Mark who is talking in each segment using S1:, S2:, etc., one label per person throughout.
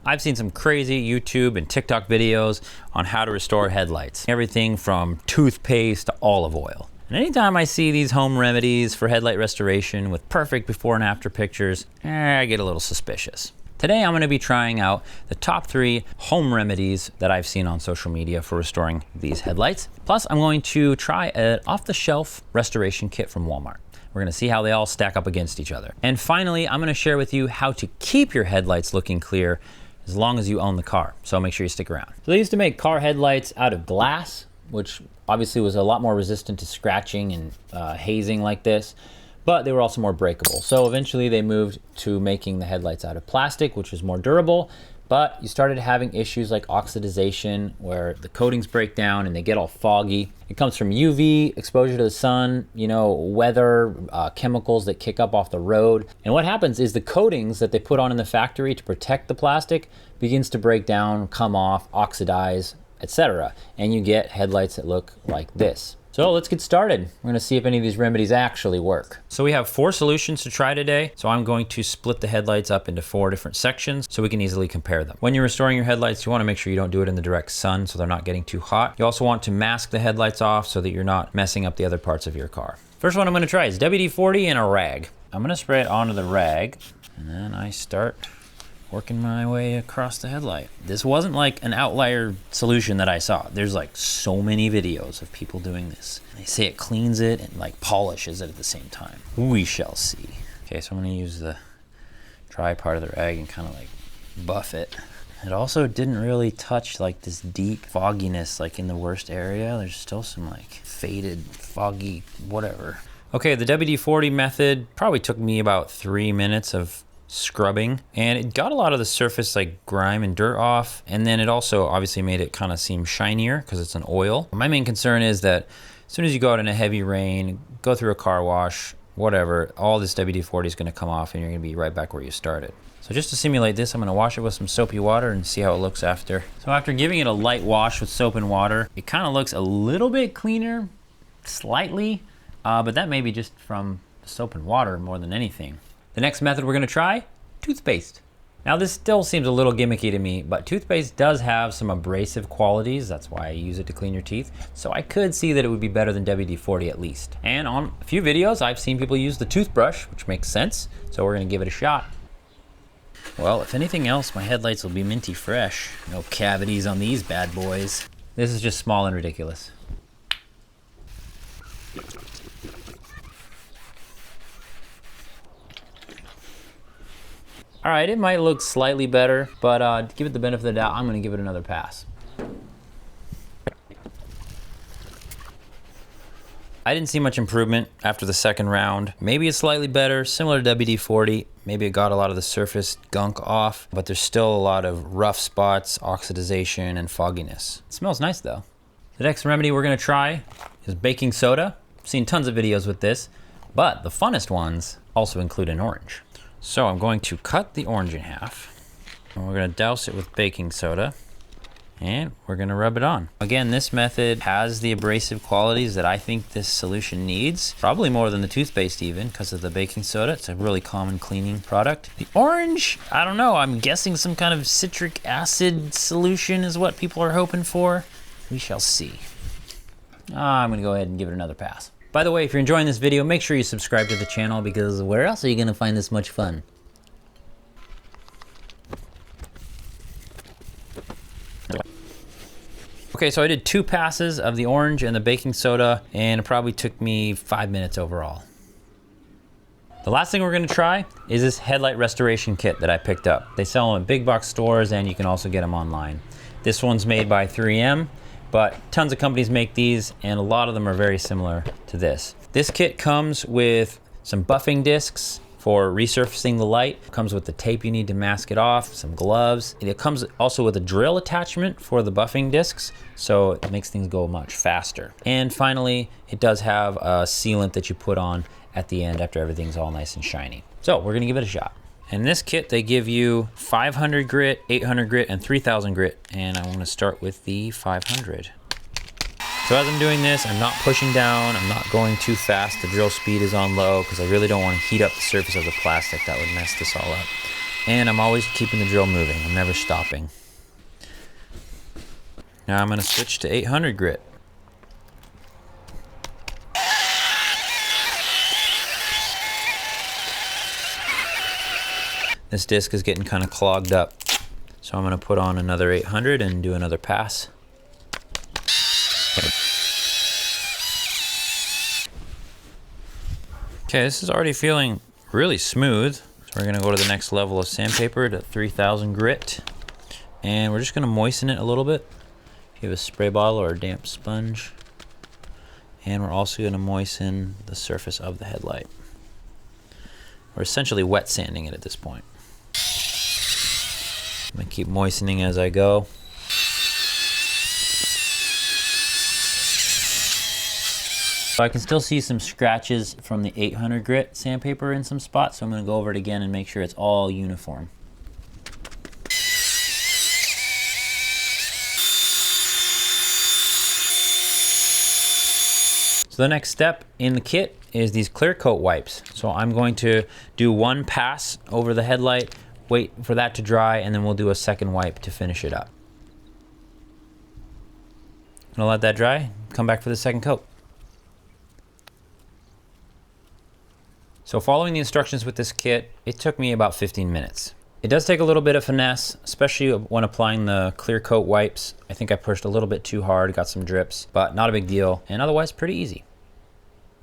S1: I've seen some crazy YouTube and TikTok videos on how to restore headlights. Everything from toothpaste to olive oil. And anytime I see these home remedies for headlight restoration with perfect before and after pictures, I get a little suspicious. Today I'm going to be trying out the top 3 home remedies that I've seen on social media for restoring these headlights. Plus I'm going to try an off-the-shelf restoration kit from Walmart. We're gonna see how they all stack up against each other. And finally, I'm gonna share with you how to keep your headlights looking clear as long as you own the car. So make sure you stick around. So they used to make car headlights out of glass, which obviously was a lot more resistant to scratching and hazing like this, but they were also more breakable. So eventually they moved to making the headlights out of plastic, which was more durable, but you started having issues like oxidization where the coatings break down and they get all foggy. It comes from UV, exposure to the sun, weather, chemicals that kick up off the road. And what happens is the coatings that they put on in the factory to protect the plastic begins to break down, come off, oxidize, etc. And you get headlights that look like this. So let's get started. We're gonna see if any of these remedies actually work. So we have 4 solutions to try today. So I'm going to split the headlights up into 4 different sections so we can easily compare them. When you're restoring your headlights, you wanna make sure you don't do it in the direct sun so they're not getting too hot. You also want to mask the headlights off so that you're not messing up the other parts of your car. First one I'm gonna try is WD-40 and a rag. I'm gonna spray it onto the rag and then I start working my way across the headlight. This wasn't like an outlier solution that I saw. There's like so many videos of people doing this. They say it cleans it and like polishes it at the same time. We shall see. Okay, so I'm gonna use the dry part of the rag and kind of like buff it. It also didn't really touch like this deep fogginess like in the worst area. There's still some like faded, foggy, whatever. Okay, the WD-40 method probably took me about 3 minutes of scrubbing, and it got a lot of the surface like grime and dirt off, and then it also obviously made it kind of seem shinier because it's an oil. My main concern is that as soon as you go out in a heavy rain, go through a car wash, whatever, all this WD-40 is going to come off and you're going to be right back where you started. So just to simulate this, I'm going to wash it with some soapy water and see how it looks after. So after giving it a light wash with soap and water, it kind of looks a little bit cleaner, slightly, but that may be just from the soap and water more than anything. The next method we're gonna try, toothpaste. Now this still seems a little gimmicky to me, but toothpaste does have some abrasive qualities. That's why I use it to clean your teeth. So I could see that it would be better than WD-40 at least. And on a few videos, I've seen people use the toothbrush, which makes sense. So we're gonna give it a shot. Well, if anything else, my headlights will be minty fresh. No cavities on these bad boys. This is just small and ridiculous. All right, it might look slightly better, but to give it the benefit of the doubt, I'm gonna give it another pass. I didn't see much improvement after the second round. Maybe it's slightly better, similar to WD-40. Maybe it got a lot of the surface gunk off, but there's still a lot of rough spots, oxidization, and fogginess. It smells nice though. The next remedy we're gonna try is baking soda. I've seen tons of videos with this, but the funnest ones also include an orange. So I'm going to cut the orange in half, and we're gonna douse it with baking soda, and we're gonna rub it on. Again, this method has the abrasive qualities that I think this solution needs, probably more than the toothpaste even, because of the baking soda. It's a really common cleaning product. The orange, I don't know, I'm guessing some kind of citric acid solution is what people are hoping for. We shall see. I'm gonna go ahead and give it another pass. By the way, if you're enjoying this video, make sure you subscribe to the channel because where else are you gonna find this much fun? Okay, so I did 2 passes of the orange and the baking soda, and it probably took me 5 minutes overall. The last thing we're gonna try is this headlight restoration kit that I picked up. They sell them in big box stores and you can also get them online. This one's made by 3M. But tons of companies make these and a lot of them are very similar to this. This kit comes with some buffing discs for resurfacing the light. It comes with the tape you need to mask it off, some gloves. And it comes also with a drill attachment for the buffing discs, so it makes things go much faster. And finally, it does have a sealant that you put on at the end after everything's all nice and shiny. So we're gonna give it a shot. In this kit, they give you 500 grit, 800 grit, and 3000 grit. And I wanna start with the 500. So as I'm doing this, I'm not pushing down, I'm not going too fast. The drill speed is on low because I really don't wanna heat up the surface of the plastic. That would mess this all up. And I'm always keeping the drill moving. I'm never stopping. Now I'm gonna switch to 800 grit. This disc is getting kind of clogged up. So I'm gonna put on another 800 and do another pass. Okay, this is already feeling really smooth. So we're gonna go to the next level of sandpaper to 3000 grit. And we're just gonna moisten it a little bit. If you have a spray bottle or a damp sponge. And we're also gonna moisten the surface of the headlight. We're essentially wet sanding it at this point. I'm gonna keep moistening as I go. So I can still see some scratches from the 800 grit sandpaper in some spots, so I'm gonna go over it again and make sure it's all uniform. So the next step in the kit is these clear coat wipes. So I'm going to do one pass over the headlight, wait for that to dry, and then we'll do a second wipe to finish it up. I'm gonna let that dry, come back for the second coat. So following the instructions with this kit, it took me about 15 minutes. It does take a little bit of finesse, especially when applying the clear coat wipes. I think I pushed a little bit too hard, got some drips, but not a big deal, and otherwise pretty easy.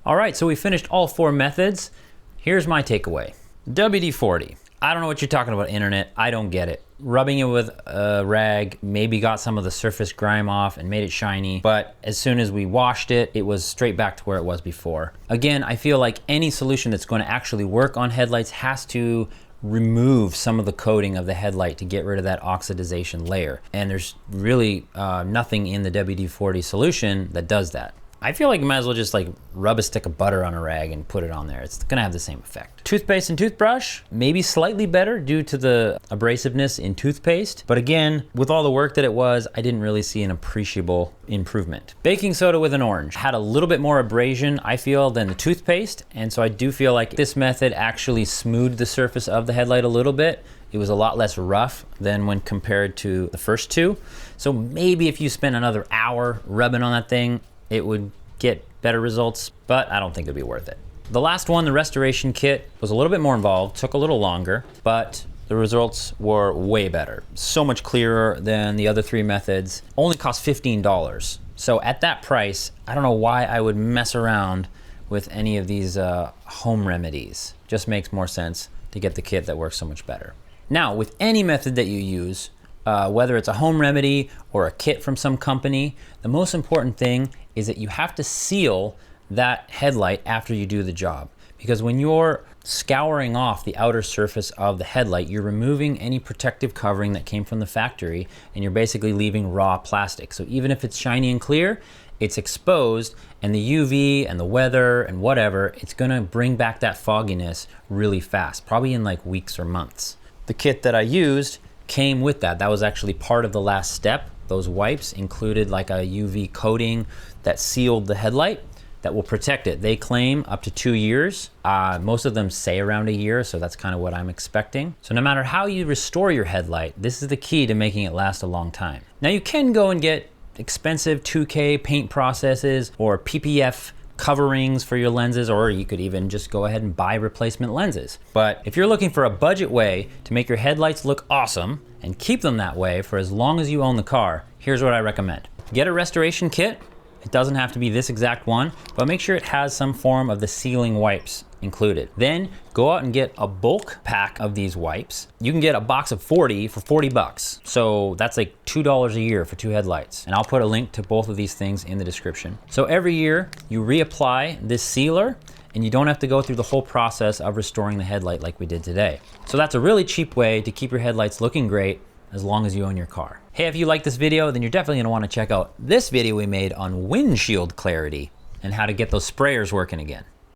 S1: All right, so we finished all 4 methods. Here's my takeaway. WD-40. I don't know what you're talking about, internet. I don't get it. Rubbing it with a rag maybe got some of the surface grime off and made it shiny, but as soon as we washed it, it was straight back to where it was before. Again, I feel like any solution that's going to actually work on headlights has to remove some of the coating of the headlight to get rid of that oxidization layer. And there's really nothing in the WD-40 solution that does that. I feel like you might as well just like rub a stick of butter on a rag and put it on there. It's gonna have the same effect. Toothpaste and toothbrush, maybe slightly better due to the abrasiveness in toothpaste. But again, with all the work that it was, I didn't really see an appreciable improvement. Baking soda with an orange had a little bit more abrasion, I feel, than the toothpaste. And so I do feel like this method actually smoothed the surface of the headlight a little bit. It was a lot less rough than when compared to the first two. So maybe if you spent another hour rubbing on that thing, it would get better results, but I don't think it'd be worth it. The last one, the restoration kit, was a little bit more involved, took a little longer, but the results were way better. So much clearer than the other 3 methods. Only cost $15. So at that price, I don't know why I would mess around with any of these home remedies. Just makes more sense to get the kit that works so much better. Now, with any method that you use, whether it's a home remedy or a kit from some company, the most important thing is that you have to seal that headlight after you do the job. Because when you're scouring off the outer surface of the headlight, you're removing any protective covering that came from the factory, and you're basically leaving raw plastic. So even if it's shiny and clear, it's exposed, and the UV and the weather and whatever, it's gonna bring back that fogginess really fast, probably in like weeks or months. The kit that I used came with that. That was actually part of the last step. Those wipes included like a UV coating that sealed the headlight that will protect it. They claim up to 2 years. Most of them say around a year, so that's kind of what I'm expecting. So no matter how you restore your headlight, this is the key to making it last a long time. Now you can go and get expensive 2K paint processes or PPF coverings for your lenses, or you could even just go ahead and buy replacement lenses. But if you're looking for a budget way to make your headlights look awesome and keep them that way for as long as you own the car, here's what I recommend. Get a restoration kit. It doesn't have to be this exact one, but make sure it has some form of the sealing wipes included. Then go out and get a bulk pack of these wipes. You can get a box of 40 for 40 bucks. So that's like $2 a year for 2 headlights. And I'll put a link to both of these things in the description. So every year you reapply this sealer, and you don't have to go through the whole process of restoring the headlight like we did today. So that's a really cheap way to keep your headlights looking great as long as you own your car. Hey, if you like this video, then you're definitely gonna wanna check out this video we made on windshield clarity and how to get those sprayers working again.